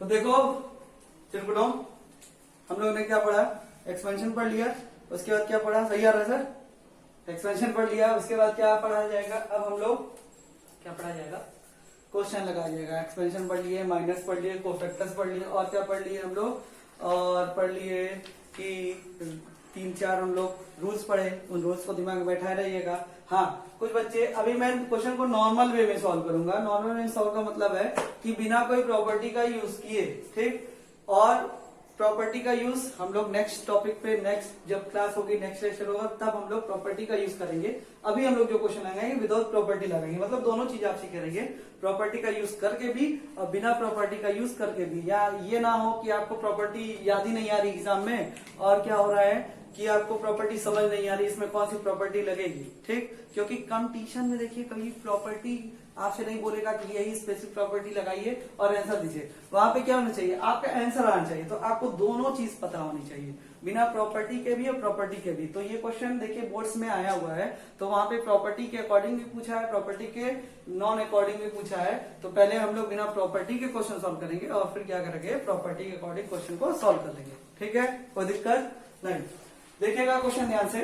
तो देखो चिरकुटों, हम लोगों ने क्या पढ़ा, एक्सपेंशन पढ़ लिया, उसके बाद क्या पढ़ा, सही आ रहा है सर, एक्सपेंशन पढ़ लिया, उसके बाद क्या पढ़ा जाएगा, अब हम लोग क्या पढ़ा जाएगा, क्वेश्चन लगाया जाएगा। एक्सपेंशन पढ़ लिए, माइनस पढ़ लिए, कोफैक्टर्स पढ़ लिए, और क्या पढ़ लिए हम लोग, और पढ़ लिए कि 3-4 हम लोग रूल्स पढ़े, उन रूल्स को दिमाग में बैठाए रहिएगा। हाँ, कुछ बच्चे, अभी मैं क्वेश्चन को नॉर्मल वे में सॉल्व करूंगा। नॉर्मल वे में सॉल्व का मतलब है कि बिना कोई प्रॉपर्टी का यूज किए, ठीक, और प्रॉपर्टी का यूज हम लोग नेक्स्ट टॉपिक पे, नेक्स्ट जब क्लास होगी, नेक्स्ट लेक्चर होगा, तब हम लोग प्रॉपर्टी का यूज करेंगे। अभी हम लोग जो क्वेश्चन लगाएंगे विदाउट प्रॉपर्टी लगाएंगे, मतलब दोनों चीज आप सीखे रहिए, प्रॉपर्टी का यूज करके भी और बिना प्रॉपर्टी का यूज करके भी। या ये ना हो कि आपको प्रॉपर्टी याद ही नहीं आ रही एग्जाम में, और क्या हो रहा है कि आपको प्रॉपर्टी समझ नहीं आ रही, इसमें कौन सी प्रॉपर्टी लगेगी, ठीक, क्योंकि कंपटीशन में देखिए कभी प्रॉपर्टी आपसे नहीं बोलेगा कि यही स्पेसिफिक प्रॉपर्टी लगाइए और आंसर दीजिए। वहां पे क्या होना चाहिए, आपका आंसर आना चाहिए। तो आपको दोनों चीज पता होनी चाहिए, बिना प्रॉपर्टी के भी और प्रॉपर्टी के भी। तो ये क्वेश्चन देखिए बोर्ड्स में आया हुआ है, तो वहां पे प्रॉपर्टी के अकॉर्डिंग भी पूछा है, प्रॉपर्टी के नॉन अकॉर्डिंग भी पूछा है। तो पहले हम लोग बिना प्रॉपर्टी के क्वेश्चन सॉल्व करेंगे और फिर क्या करेंगे, प्रॉपर्टी के अकॉर्डिंग क्वेश्चन को सॉल्व कर लेंगे, ठीक है, कोई दिक्कत नहीं। देखिएगा क्वेश्चन ध्यान से,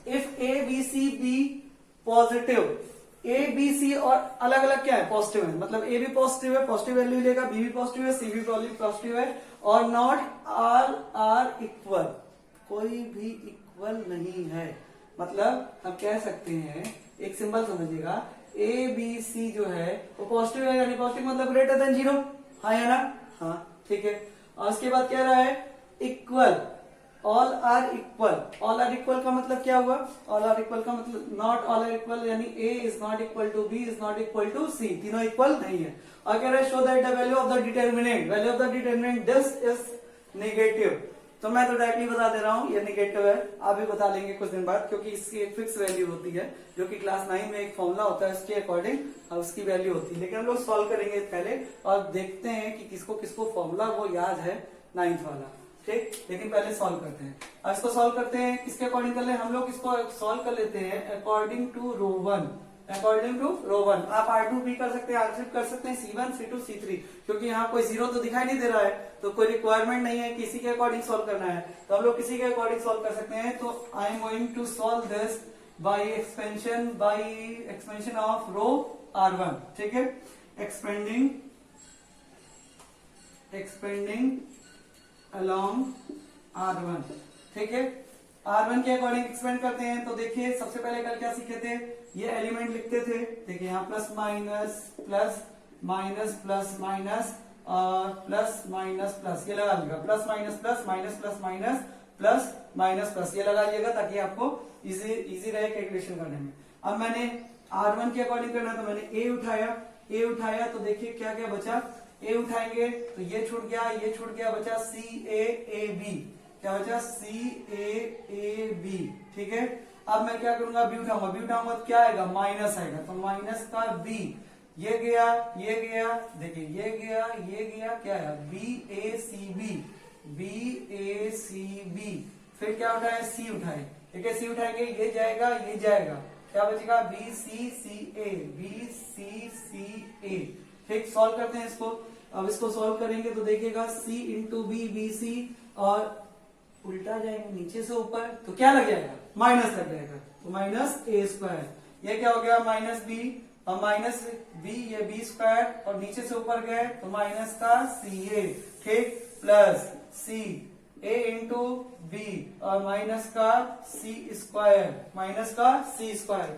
if A B C B positive, A B C और अलग अलग क्या है, पॉजिटिव है, मतलब ए भी पॉजिटिव है, पॉजिटिव वैल्यू लेगा, बी भी पॉजिटिव है, सी भी पॉजिटिव है, और नॉट ऑल आर इक्वल, कोई भी इक्वल नहीं है। मतलब हम कह सकते हैं, एक सिंबल समझिएगा, ए बी सी जो है वो पॉजिटिव है, यानी पॉजिटिव मतलब ग्रेटर देन 0, हाँ या ना, हाँ, ठीक है। और उसके बाद कह रहा है equal, all are equal. All are equal का मतलब क्या हुआ, ऑल आर इक्वल का मतलब नॉट ऑल आर इक्वल, यानी A is not equal to B is not equal to C, तीनों इक्वल नहीं है। और कह रहा है show that the value of the determinant, value of the determinant this is negative. तो मैं तो डायरेक्टली बता दे रहा हूं ये नेगेटिव है, आप भी बता लेंगे कुछ दिन बाद, क्योंकि इसकी एक फिक्स वैल्यू होती है, जो कि क्लास 9 में एक फॉर्मूला होता है, उसके अकॉर्डिंग उसकी वैल्यू होती है। लेकिन हम लोग सॉल्व करेंगे पहले और देखते हैं कि किसको किसको फॉर्मूला वो याद है 9th वाला, ठीक। लेकिन पहले सॉल्व करते हैं। अब इसको सॉल्व करते हैं, किसके अकॉर्डिंग कर ले, हम लोग इसको सॉल्व कर लेते हैं according to row 1, according to row 1। आप R2 भी कर सकते हैं, R3 कर सकते हैं, C1 C2 C3, क्योंकि यहाँ कोई 0 तो दिखाई नहीं दे रहा है, तो कोई रिक्वायरमेंट नहीं है किसी के अकॉर्डिंग सॉल्व करना है, तो हम लोग किसी के अकॉर्डिंग सॉल्व कर सकते हैं। तो I am going to solve this by expansion of row R1, ठीक है, एक्सपेंडिंग along R1, ठीक है। R1 के अकॉर्डिंग एक्सपेंड करते हैं। तो देखिए सबसे पहले कल क्या सीखे थे, ये एलिमेंट लिखते थे, देखिए यहाँ plus minus plus minus plus minus और प्लस माइनस प्लस, ये लगा लीजिएगा, plus minus plus minus plus minus plus minus plus, ये लगा लीजिएगा ताकि आपको इजी रहे कैलकुलेशन करने में। अब मैंने R1 के अकॉर्डिंग करना, तो मैंने ए उठाया, तो देखिए क्या क्या बचा, ए उठाएंगे तो ये छूट गया, ये छूट गया, बचा सी ए बी, क्या बचा, सी ए बी, ठीक है। अब मैं क्या करूंगा, बी उठाऊंगा तो क्या आएगा, माइनस आएगा, तो माइनस का बी, ये गया, देखिए ये गया, क्या है, बी ए सी बी, फिर क्या उठाए, सी उठाए, ठीक है, सी उठाएंगे, ये जाएगा, क्या बचेगा, बी सी ए, ठीक। सॉल्व करते हैं इसको। अब इसको सॉल्व करेंगे तो देखिएगा C इंटू बी सी, और उल्टा जाएंगे नीचे से ऊपर तो क्या लग जाएगा, माइनस लग जाएगा, तो माइनस ए स्क्वायर, ये क्या हो गया, माइनस बी और माइनस बी, ये बी स्क्वायर, और नीचे से ऊपर गए तो माइनस का सी ए, ठीक, plus C A into B और माइनस का सी स्क्वायर,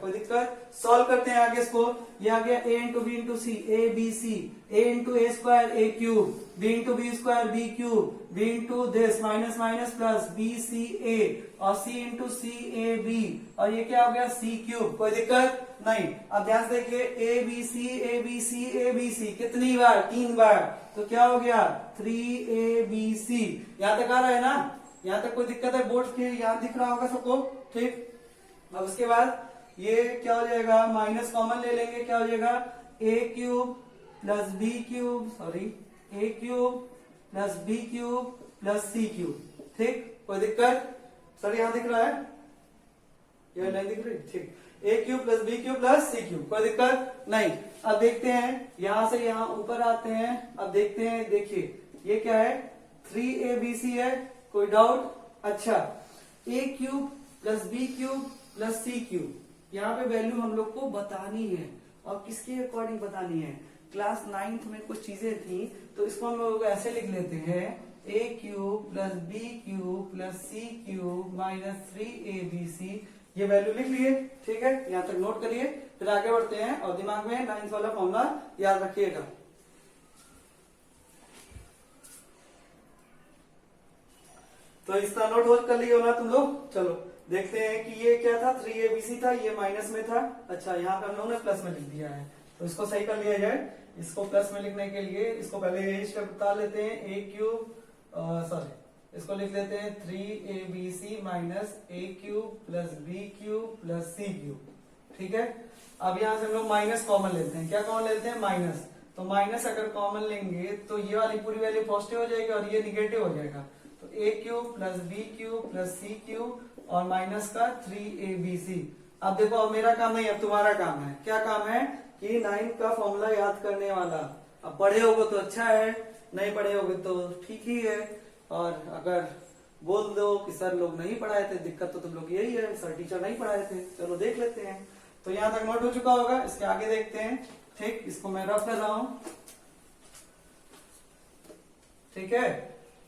कोई दिक्कत। सॉल्व करते हैं आगे इसको, ये आ गया A into B into C, A B C, A into A square A cube, B into B square B cube, B into this minus minus plus B C A, और C into C A B, और ये क्या हो गया, सी cube, कोई दिक्कत नहीं। अब ध्यान से देखिए, ए बी सी कितनी बार, 3 बार, तो क्या हो गया, 3ABC, यहां तक आ रहा है ना, यहां तक कोई दिक्कत है, बोर्ड के यहाँ दिख रहा होगा सबको, ठीक। अब उसके बाद ये क्या हो जाएगा, माइनस कॉमन ले लेंगे, क्या हो जाएगा, A cube plus B cube, A cube plus B cube plus C cube, ठीक, कोई दिक्कत, सर यहाँ दिख रहा है, ये नहीं दिख रही, ठीक। A cube plus B cube plus C cube, कोई दिक्कत नहीं। अब देखते हैं यहां से यहां ऊपर आते हैं। अब देखते हैं, देखिए ये क्या है, 3abc है, कोई डाउट? अच्छा, A cube plus B cube plus C cube, यहाँ पे वैल्यू हम लोग को बतानी है। और किसके अकॉर्डिंग बतानी है? क्लास 9th में कुछ चीजें थी, तो इसको हम लोग ऐसे लिख लेते हैं, A cube plus B cube plus C cube minus 3abc। ये वैल्यू लिख लिए, ठीक है, यहां तक नोट करिए। फिर आगे बढ़ते हैं और दिमाग में 9th वाला फॉर्मूला याद रखिएगा। तो इसका नोट हो कर लिए हो ना तुम लोग? चलो देखते हैं कि ये क्या था, 3abc था, ये माइनस में था। अच्छा, यहाँ पे हम लोगों ने प्लस में लिख दिया है, तो इसको सही कर लिया जाए। इसको प्लस में लिखने के लिए इसको पहले यही स्टेप बता लेते हैं, ए क्यूब सॉरी इसको लिख लेते हैं 3abc minus a cube plus B cube plus C cube, ठीक है। अब यहाँ से हम लोग माइनस कॉमन लेते हैं। क्या कॉमन लेते हैं? माइनस। तो माइनस अगर कॉमन लेंगे तो ये वाली पूरी वैल्यू पॉजिटिव हो जाएगी और ये निगेटिव हो जाएगा। तो a cube plus B cube plus C cube और माइनस का 3abc। अब देखो, अब मेरा काम नहीं, अब तुम्हारा काम है। क्या काम है? कि 9 का फॉर्मूला याद करने वाला। अब पढ़े होगे तो अच्छा है, नहीं पढ़े होगे तो ठीक ही है। और अगर बोल दो कि सर लोग नहीं पढ़ाए थे, दिक्कत तो तुम लोग यही है, सर टीचर नहीं पढ़ाए थे। चलो देख लेते हैं। तो यहां तक नोट हो चुका होगा, इसके आगे देखते हैं। ठीक, इसको मैं रफ कर रहा हूं, ठीक है।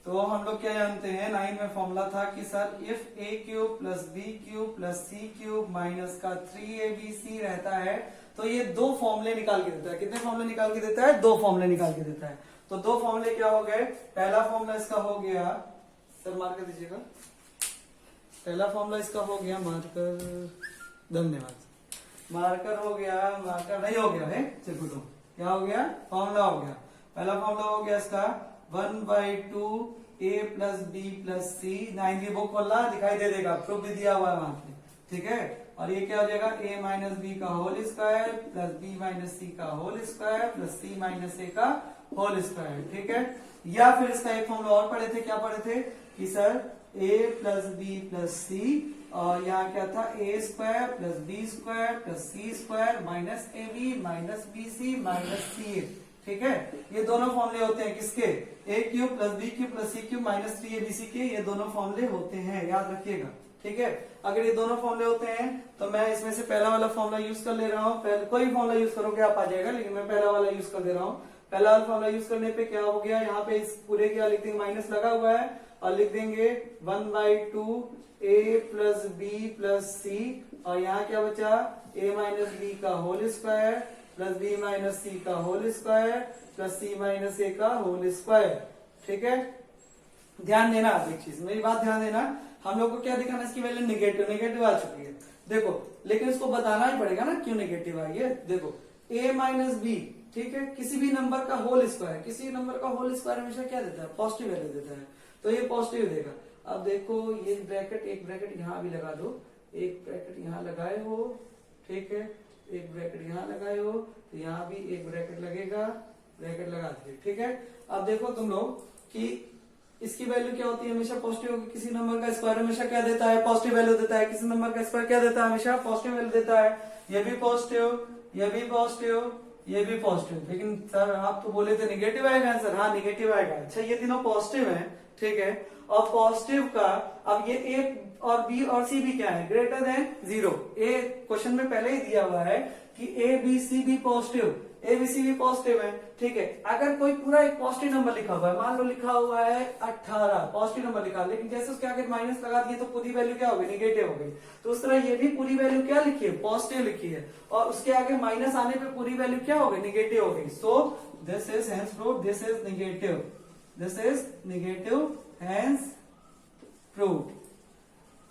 तो हम लोग क्या जानते हैं, 9 में फॉर्मूला था कि sir if A cube plus B cube plus C cube minus का 3abc रहता है, तो ये दो फॉर्मूले निकाल के देता है। कितने फॉर्मूले निकाल के देता है? दो फॉर्मूले निकाल के देता है। तो दो फॉर्मूले क्या हो गए? पहला फॉर्मूला इसका हो गया, सर मार्क कर दीजिएगा। पहला फॉर्मूला इसका हो गया मार्कर, धन्यवाद। मार्कर हो गया, मार्कर नहीं हो गया है, चलो तो क्या हो गया? फॉर्मूला हो गया। पहला फॉर्मूला हो गया इसका 1/2 a प्लस बी प्लस सी। 9 की बुक खोलना, दिखाई दे देगा, प्रूफ भी दिया हुआ है वहां पे, ठीक है। और ये क्या हो जाएगा? a माइनस बी का whole square plus b minus c का whole square plus c minus a का होल स्क्वायर, ठीक है। या फिर इसका एक फॉर्मूला और पढ़े थे, क्या पढ़े थे कि sir a plus b plus c, और यहाँ क्या था? a square plus b square plus c square minus a b minus b c minus c a, ठीक है। ये दोनों फॉर्मूले होते हैं किसके? A cube plus B cube plus C cube minus 3abc के, ये दोनों फॉर्मूले होते हैं, याद रखिएगा, ठीक है। अगर ये दोनों फॉर्मूले होते हैं तो मैं इसमें से पहला वाला फॉर्मूला यूज कर ले रहा हूँ। कोई फॉर्मूला यूज करोगे आप आ जाएगा, लेकिन मैं पहला वाला यूज कर दे रहा हूँ। पहला वाला फॉर्मूला यूज करने पे क्या हो गया? यहाँ पे इस पूरे क्या लिख देंगे? माइनस लगा हुआ है, और लिख देंगे 1/2 a plus b plus c, और यहाँ क्या बचा? a माइनस बी का whole square plus b minus c का whole square plus c minus a का होल स्क्वायर, ठीक है। ध्यान देना आप एक चीज, मेरी बात ध्यान देना। हम लोग को क्या दिखाना? इसकी वैल्यू निगेटिव, निगेटिव आ चुकी है, देखो। लेकिन इसको बताना ही पड़ेगा ना क्यों निगेटिव आई है। देखो, a माइनस बी, ठीक है, किसी भी नंबर का होल स्क्वायर, किसी नंबर का होल स्क्वायर हमेशा क्या देता है? पॉजिटिव वैल्यू देता है, तो ये पॉजिटिव देगा। अब देखो, ये ब्रैकेट, एक ब्रैकेट यहाँ भी लगा दो, एक ब्रैकेट यहाँ लगाए हो, ठीक है, एक ब्रैकेट यहाँ लगाए हो, तो यहाँ भी एक ब्रैकेट लगेगा, ब्रैकेट लगा दिए, ठीक है। अब देखो तुम लोग कि इसकी वैल्यू क्या होती है? हमेशा पॉजिटिव होगी। किसी नंबर का स्क्वायर हमेशा क्या देता है? पॉजिटिव वैल्यू देता है। किसी नंबर का स्क्वायर क्या देता है? हमेशा पॉजिटिव वैल्यू देता है। ये भी पॉजिटिव, ये भी पॉजिटिव, ये भी पॉजिटिव। लेकिन सर आप तो बोले थे निगेटिव आएगा आंसर। हाँ, निगेटिव आएगा। अच्छा, ये तीनों पॉजिटिव है, ठीक है। और पॉजिटिव का, अब ये ए और बी और सी भी क्या है? Greater than 0। ए क्वेश्चन में पहले ही दिया हुआ है कि ए बी सी भी पॉजिटिव, एबीसी भी पॉजिटिव है, ठीक है। अगर कोई पूरा एक पॉजिटिव नंबर लिखा हुआ है, मान लो लिखा हुआ है 18, पॉजिटिव नंबर लिखा, लेकिन जैसे उसके आगे माइनस लगा दिए तो पूरी वैल्यू क्या हो गई? निगेटिव हो गई। तो उस तरह ये भी पूरी वैल्यू क्या लिखी है? पॉजिटिव लिखी है, और उसके आगे माइनस आने पे पूरी वैल्यू क्या हो गई? निगेटिव हो गई। So this is hence proved, this is negative, this is negative, hence proved.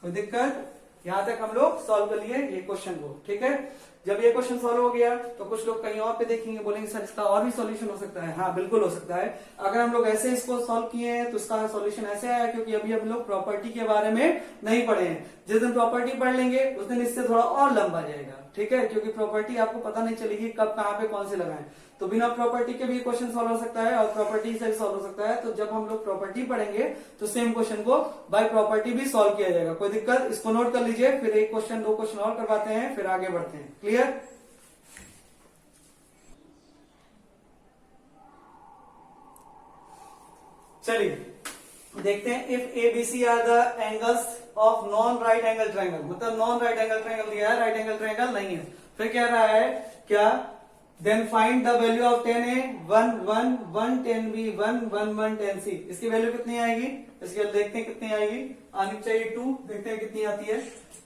कोई दिक्कत? यहां तक हम लोग सॉल्व कर लिए ये क्वेश्चन को, ठीक है। जब ये क्वेश्चन सॉल्व हो गया तो कुछ लोग कहीं और पे देखेंगे, बोलेंगे सर इसका और भी सॉल्यूशन हो सकता है। हाँ, बिल्कुल हो सकता है। अगर हम लोग ऐसे इसको सॉल्व किए हैं तो इसका सॉल्यूशन ऐसे आया क्योंकि अभी हम लोग प्रॉपर्टी के बारे में नहीं पढ़े हैं। जिस दिन प्रॉपर्टी पढ़ लेंगे उस दिन इससे थोड़ा और लंबा जाएगा, ठीक है, क्योंकि प्रॉपर्टी आपको पता नहीं चलेगी कब कहाँ पे कौन से लगाएं। तो बिना प्रॉपर्टी के भी क्वेश्चन सॉल्व हो सकता है और प्रॉपर्टी से भी सॉल्व हो सकता है। तो जब हम लोग प्रॉपर्टी पढ़ेंगे तो सेम क्वेश्चन को बाय प्रॉपर्टी भी सॉल्व किया जाएगा। कोई दिक्कत? इसको नोट कर लीजिए, फिर एक क्वेश्चन 2 क्वेश्चन और करवाते हैं, फिर आगे बढ़ते हैं। क्लियर? चलिए देखते हैं। If A B C are the angles of non right angle triangle, मतलब नॉन राइट एंगल ट्राइंगल दिया है, राइट एंगल ट्राइंगल नहीं है। फिर क्या रहा है, क्या then find the value of 10A 1 1 1 10B 1 1 1 10C। इसकी वैल्यू कितनी आएगी? इसके देखते हैं कितनी आएगी। आनी चाहिए 2, देखते हैं कितनी आती है।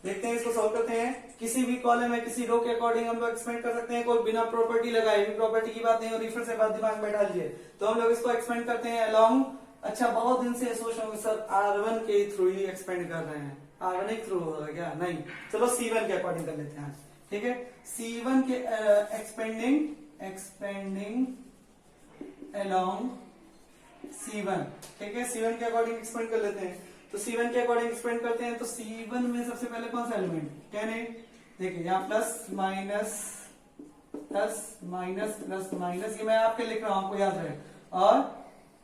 देखते हैं, इसको सॉल्व करते हैं। किसी भी कॉलम में किसी रो के अकॉर्डिंग हम लोग एक्सपेंड कर सकते हैं, कोई बिना प्रॉपर्टी लगाए भी। प्रॉपर्टी की बात नहीं हो रही, फिर से बात दिमाग में बैठा लीजिए। तो हम लोग इसको एक्सपेंड करते हैं अलोंग। अच्छा, बहुत दिन से सोच रहे होंगे सर R1 के थ्रू ही एक्सपेंड कर रहे हैं, R1 के थ्रू होगा क्या? नहीं, चलो C1 के अकॉर्डिंग कर लेते हैं। ठीक है, C1 के एक्सपेंडिंग अलोंग C1। ठीक है, C1 के अकॉर्डिंग एक्सपेंड कर लेते हैं। तो C1 के अकॉर्डिंग एक्सपेंड करते हैं तो C1 में सबसे पहले कौन सा एलिमेंट? 10A। देखिए यहाँ plus minus plus minus plus minus, ये मैं आपके लिख रहा हूं, आपको याद रहे। और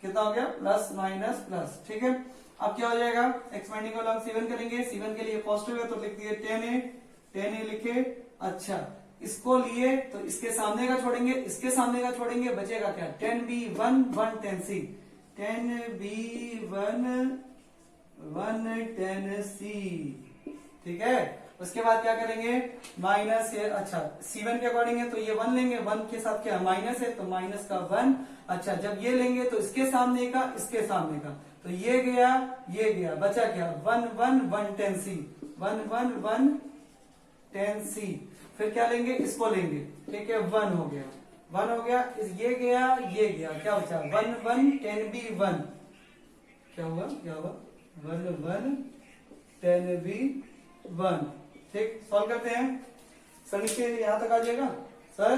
कितना हो गया? Plus minus plus. ठीक है, अब क्या हो जाएगा? एक्सपेंडिंग अलोंग C1 करेंगे। C1 के लिए पॉजिटिव है तो लिख दिए 10A लिखे। अच्छा, इसको लिए तो इसके सामने का छोड़ेंगे, इसके सामने का छोड़ेंगे, बचेगा क्या? 10B 1 1 10C। 10B 1 1 10C। ठीक है, उसके बाद क्या करेंगे? माइनस ये, अच्छा C1 के अकॉर्डिंग है तो ये 1 लेंगे, 1 के साथ क्या माइनस है तो माइनस का 1। अच्छा, जब ये लेंगे तो इसके सामने का, इसके सामने का, तो ये गया, बचा क्या? 1 1 1 10C 1 1 1 10C। फिर क्या लेंगे? इसको लेंगे। ठीक है, 1 हो गया, ये गया, क्या बचा? 1 1 10B 1। क्या हुआ 1 1 10B 1। ठीक, सॉल्व करते हैं। सर नीचे यहां तक आ जाएगा सर।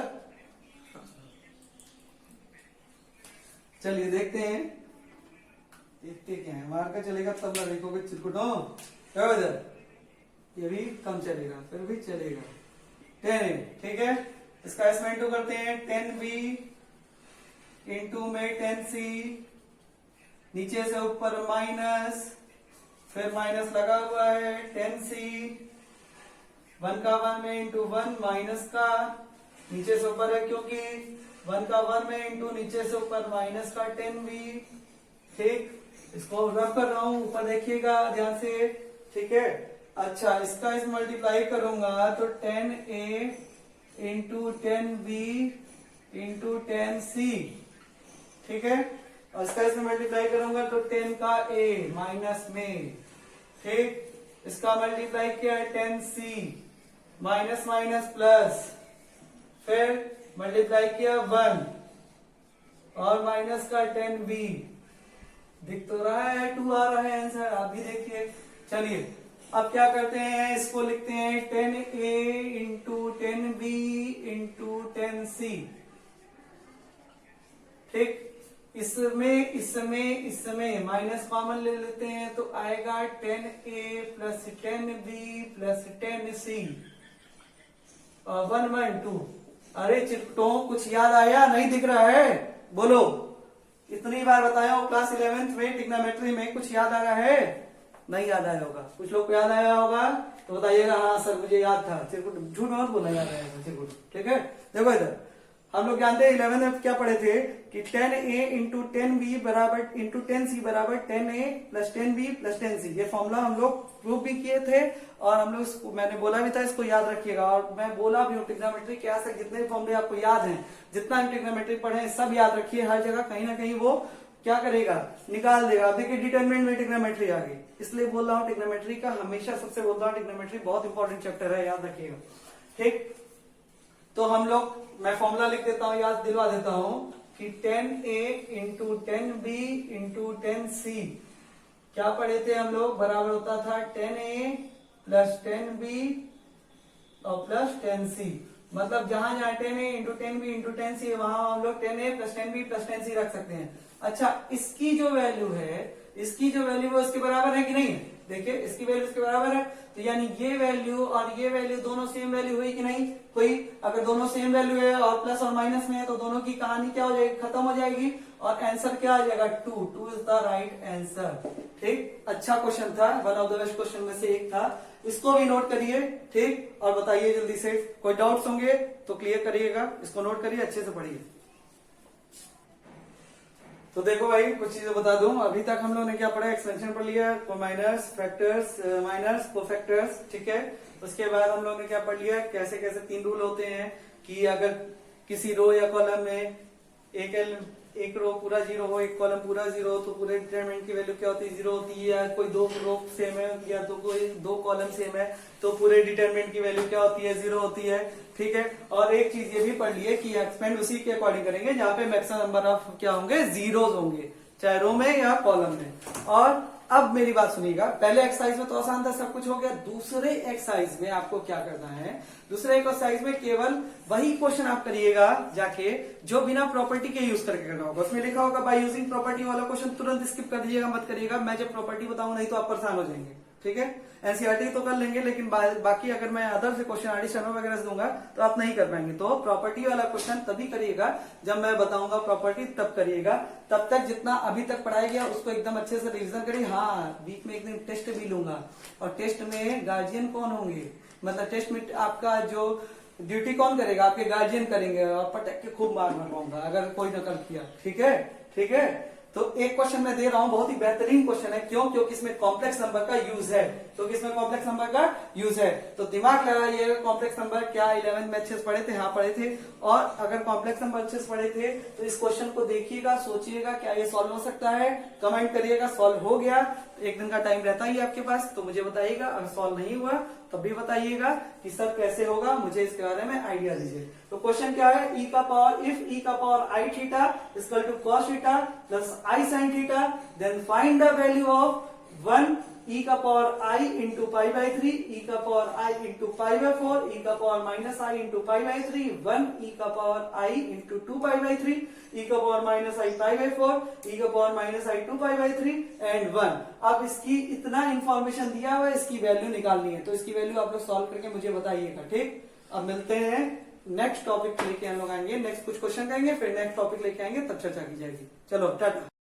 चलिए देखते हैं, क्या है। मार का चलेगा तब ना देखोगे चिरकुटो, क्या वजह? ये भी कम चलेगा, फिर भी चलेगा। 10A। ठीक है, इसका S2 करते हैं। 10B इंटू में 10C, नीचे से ऊपर माइनस, फिर माइनस लगा हुआ है 10C। 1 का 1 में इंटू 1 माइनस का, नीचे से ऊपर है क्योंकि 1 का 1 में इंटू नीचे से ऊपर माइनस का 10B। ठीक, इसको रब कर रहा हूं, ऊपर देखिएगा ध्यान से। ठीक है, अच्छा इसका इस मल्टीप्लाई करूंगा तो 10A into 10B into 10C। ठीक है, और इसका इसमें मल्टीप्लाई करूंगा तो 10 का A माइनस में। ठीक, इसका मल्टीप्लाई किया है 10C, माइनस माइनस प्लस, फिर मल्टीप्लाई किया 1 और माइनस का 10B। दिख तो रहा है 2 आ रहा है आंसर, आप भी देखिए। चलिए अब क्या करते हैं, इसको लिखते हैं 10A into 10B into 10C। ठीक, इसमें माइनस कॉमन ले लेते हैं तो आएगा 10A plus 10B plus 10C और 1 1 2। अरे चिपटो, कुछ याद आया? नहीं दिख रहा है? बोलो, इतनी बार बताया हूं क्लास 11th में ट्रिग्नोमेट्री में, कुछ याद आ रहा है? नहीं याद आया होगा। कुछ लोग को याद आया होगा तो बताइएगा हाँ सर मुझे याद था। चिरकुट झूठ मत बोला, याद आएगा चिरकुट। ठीक है, देखो इधर हम लोग जानते हैं 11 में क्या पढ़े थे कि 10A इंटू 10B बराबर इंटू 10C बराबर 10A plus 10B plus 10C। ये फॉर्मूला हम लोग प्रूव भी किए थे और हम लोग, मैंने बोला भी था इसको याद रखिएगा। और मैं बोला भी हूँ ट्रिग्नोमेट्री के आज तक जितने फॉर्मूले आपको याद हैं, जितना हम ट्रिग्नोमेट्री पढ़े हैं, सब याद रखिए। हर जगह कहीं ना कहीं वो क्या करेगा? निकाल देगा। देखिए डिटरमिनेंट में ट्रिग्नोमेट्री आ गई, इसलिए बोल रहा हूँ ट्रिग्नोमेट्री का हमेशा सबसे बोलता हूँ, ट्रिग्नोमेट्री बहुत इंपॉर्टेंट चैप्टर है, याद रखिएगा। ठीक, तो हम लोग, मैं फॉर्मूला लिख देता हूं, याद दिलवा देता हूं कि 10A into 10B into 10C क्या पढ़े थे हम लोग? बराबर होता था 10A प्लस 10B और प्लस 10C। मतलब जहां जहां 10A into 10B into 10C वहां हम लोग 10A plus 10B plus 10C रख सकते हैं। अच्छा, इसकी जो वैल्यू है, इसकी जो वैल्यू है उसके बराबर है कि नहीं है? देखिए इसकी वैल्यू इसके बराबर है, तो यानी ये वैल्यू और ये वैल्यू दोनों सेम वैल्यू हुई कि नहीं हुई। अगर दोनों सेम वैल्यू है और प्लस और माइनस में है तो दोनों की कहानी क्या हो जाएगी, खत्म हो जाएगी और आंसर क्या आ जाएगा 2। 2 इज द राइट आंसर। ठीक, अच्छा क्वेश्चन था, one of the best question में से एक था, इसको भी नोट करिए। ठीक, और बताइए जल्दी से, कोई डाउट्स होंगे तो क्लियर करिएगा, इसको नोट करिए, अच्छे से पढ़िए। तो देखो भाई कुछ चीजें बता दूं, अभी तक हम लोगों ने क्या पढ़ा, एक्सपेंशन पढ़ लिया, माइनस फैक्टर्स माइनस कोफैक्टर्स, ठीक है। उसके बाद हम लोगों ने क्या पढ़ लिया, कैसे कैसे 3 रूल होते हैं कि अगर किसी रो या कॉलम में एक रो पूरा 0 हो, एक कॉलम पूरा 0 हो, तो पूरे डिटरमिनेंट की वैल्यू क्या होती है, 0 होती है। या कोई 2 रो सेम है या तो कोई 2 कॉलम सेम है तो पूरे डिटरमिनेंट की वैल्यू क्या होती है, 0 होती है। ठीक है, और एक चीज ये भी पढ़ ली है कि एक्सपेंड उसी के अकॉर्डिंग करेंगे जहां पे मैक्सिमम नंबर ऑफ क्या होंगे, जीरोस होंगे, चाहे रो में या कॉलम में। और अब मेरी बात सुनिएगा, पहले एक्सरसाइज में तो आसान था, सब कुछ हो गया। दूसरे एक्सरसाइज में आपको क्या करना है, दूसरे एक्सरसाइज में केवल वही क्वेश्चन आप करिएगा जाके जो बिना प्रॉपर्टी के यूज करके करना होगा। उसमें लिखा होगा बाय यूजिंग प्रॉपर्टी वाला क्वेश्चन तुरंत स्किप कर दीजिएगा, मत करिएगा। मैं जब प्रॉपर्टी बताऊं नहीं तो आप परेशान हो जाएंगे। ठीक है, एनसीईआरटी तो कर लेंगे लेकिन बाकी अगर मैं अदर से क्वेश्चन एडिशन वगैरह से दूंगा तो आप नहीं कर पाएंगे। तो प्रॉपर्टी वाला क्वेश्चन तभी करिएगा जब मैं बताऊंगा प्रॉपर्टी, तब करिएगा। तब तक जितना अभी तक पढ़ाया गया उसको एकदम अच्छे से रिवीजन करिए। हाँ, बीच में एक दिन टेस्ट भी लूंगा और टेस्ट में गार्जियन कौन होंगे, मतलब टेस्ट में आपका जो ड्यूटी कौन करेगा, आपके गार्जियन करेंगे और पटक के खूब मार मरवाऊंगा अगर कोई नकल किया। ठीक है, ठीक है। तो एक क्वेश्चन मैं दे रहा हूं, बहुत ही बेहतरीन क्वेश्चन है। क्यों? क्योंकि इसमें कॉम्प्लेक्स नंबर का यूज है, क्योंकि इसमें कॉम्प्लेक्स नंबर का यूज है। तो दिमाग लगाइए, कॉम्प्लेक्स नंबर क्या 11th में अच्छे से पढ़े थे? हाँ पढ़े थे। और अगर कॉम्प्लेक्स नंबर अच्छे से पढ़े थे तो इस क्वेश्चन को देखिएगा, सोचिएगा क्या ये सॉल्व हो सकता है, कमेंट करिएगा। सॉल्व हो गया, एक दिन का टाइम रहता ही आपके पास, तो मुझे बताइएगा। अगर सॉल्व नहीं हुआ तब भी बताइएगा कि सर कैसे होगा, मुझे इसके बारे में आइडिया दीजिए। तो क्वेश्चन क्या है, e का पावर इफ e का power i theta equal to cos theta plus i sin theta, then find the value of 1 e का power i into pi by 3, e का power i into pi by 4, e का power minus i into pi by 3, 1 e का power i into 2 pi by 3, e का power minus i pi by 4, e का power minus i 2 pi by 3 and 1। अब इसकी इतना information दिया हुआ है, इसकी वैल्यू निकालनी है। तो इसकी वैल्यू आप लोग सॉल्व करके मुझे बताइएगा। ठीक, अब मिलते हैं नेक्स्ट टॉपिक लेके हम लोग आएंगे, नेक्स्ट कुछ क्वेश्चन करेंगे, फिर नेक्स्ट टॉपिक लेके आएंगे, तब चर्चा की जाएगी। चलो टाटा।